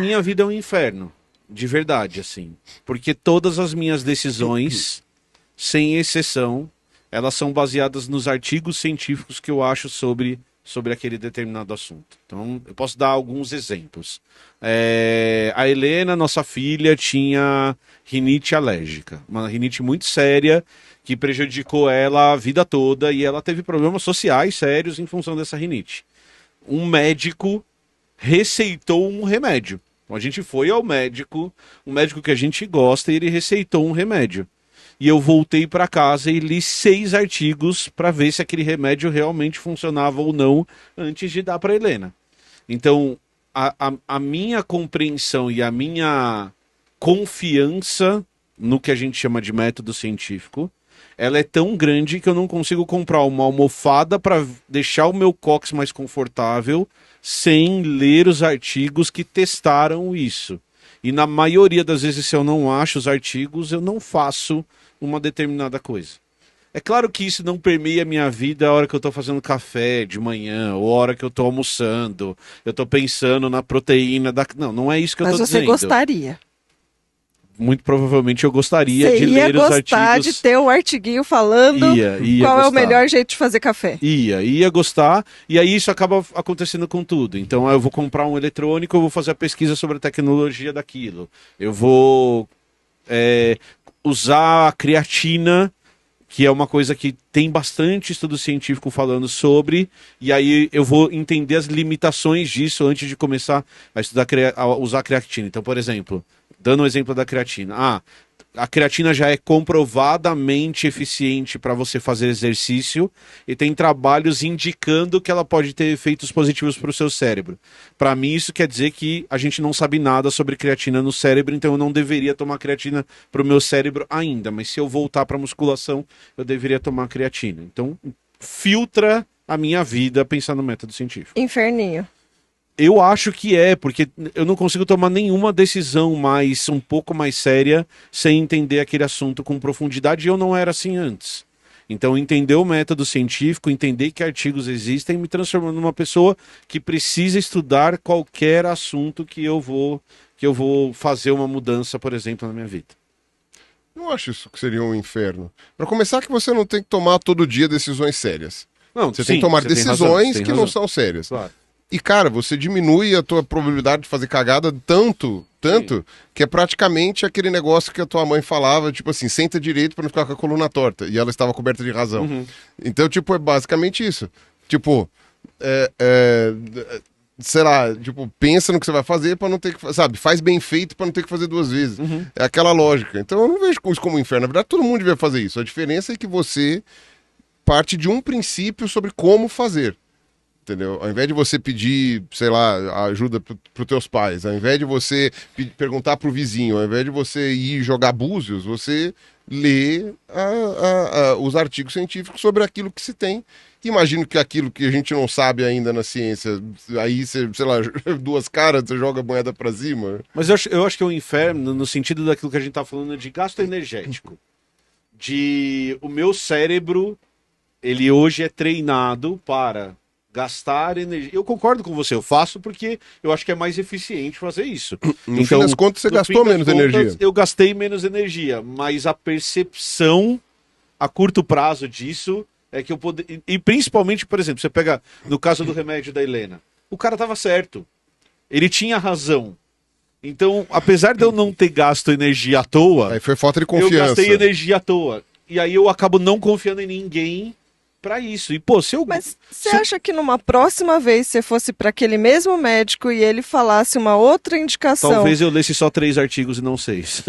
minha vida é um inferno, de verdade, assim. Porque todas as minhas decisões, sem exceção, elas são baseadas nos artigos científicos que eu acho sobre aquele determinado assunto. Então, eu posso dar alguns exemplos. A Helena, nossa filha, tinha rinite alérgica. Uma rinite muito séria que prejudicou ela a vida toda e ela teve problemas sociais sérios em função dessa rinite. Um médico receitou um remédio. Então, a gente foi ao médico, um médico que a gente gosta, e ele receitou um remédio. E eu voltei para casa e li 6 artigos para ver se aquele remédio realmente funcionava ou não antes de dar para Helena. Então, a minha compreensão e a minha confiança no que a gente chama de método científico, ela é tão grande que eu não consigo comprar uma almofada para deixar o meu cóccix mais confortável sem ler os artigos que testaram isso. E na maioria das vezes, se eu não acho os artigos, eu não faço uma determinada coisa. É claro que isso não permeia a minha vida a hora que eu estou fazendo café de manhã, ou a hora que eu estou almoçando, eu estou pensando na proteína da... Não é isso que eu estou dizendo. Mas você gostaria. Muito provavelmente eu gostaria Você de ler os artigos. Você ia gostar de ter um artiguinho falando qual é o melhor jeito de fazer café. Ia gostar, e aí isso acaba acontecendo com tudo. Então eu vou comprar um eletrônico, eu vou fazer a pesquisa sobre a tecnologia daquilo. Eu vou usar a creatina, que é uma coisa que tem bastante estudo científico falando sobre, e aí eu vou entender as limitações disso antes de começar a estudar, a usar a creatina. Então, por exemplo, dando um exemplo da creatina. A creatina já é comprovadamente eficiente para você fazer exercício e tem trabalhos indicando que ela pode ter efeitos positivos para o seu cérebro. Para mim, isso quer dizer que a gente não sabe nada sobre creatina no cérebro, então eu não deveria tomar creatina para o meu cérebro ainda. Mas se eu voltar para a musculação, eu deveria tomar creatina. Então, filtra a minha vida pensando no método científico. Inferninho. Eu acho que porque eu não consigo tomar nenhuma decisão um pouco mais séria sem entender aquele assunto com profundidade, e eu não era assim antes. Então, entender o método científico, entender que artigos existem, me transformando numa pessoa que precisa estudar qualquer assunto que eu vou fazer uma mudança, por exemplo, na minha vida. Não acho isso que seria um inferno. Para começar, que você não tem que tomar todo dia decisões sérias. Não, você tem que tomar decisões que não são sérias. Claro. E, cara, você diminui a tua probabilidade de fazer cagada tanto, que é praticamente aquele negócio que a tua mãe falava, tipo assim, senta direito pra não ficar com a coluna torta. E ela estava coberta de razão. Uhum. Então, tipo, é basicamente isso. Tipo, sei lá, tipo, pensa no que você vai fazer pra não ter que... Sabe, faz bem feito pra não ter que fazer 2 vezes. Uhum. É aquela lógica. Então, eu não vejo isso como um inferno. Na verdade, todo mundo devia fazer isso. A diferença é que você parte de um princípio sobre como fazer. Entendeu? Ao invés de você pedir, sei lá, ajuda para os teus pais, ao invés de você perguntar para o vizinho, ao invés de você ir jogar búzios, você lê os artigos científicos sobre aquilo que se tem. Imagino que aquilo que a gente não sabe ainda na ciência, aí você, sei lá, 2 caras, você joga a moeda para cima. Mas eu acho que é um inferno no sentido daquilo que a gente está falando de gasto energético. O meu cérebro, ele hoje é treinado para gastar energia. Eu concordo com você, eu faço porque eu acho que é mais eficiente fazer isso. No fim das contas, você gastou menos energia. Eu gastei menos energia, mas a percepção a curto prazo disso é que eu poderia... E principalmente, por exemplo, você pega no caso do remédio da Helena. O cara estava certo. Ele tinha razão. Então, apesar de eu não ter gasto energia à toa... Aí foi falta de confiança. Eu gastei energia à toa. E aí eu acabo não confiando em ninguém pra isso. E, pô, Mas você acha que numa próxima vez você fosse para aquele mesmo médico e ele falasse uma outra indicação? Talvez eu lesse só 3 artigos e não 6.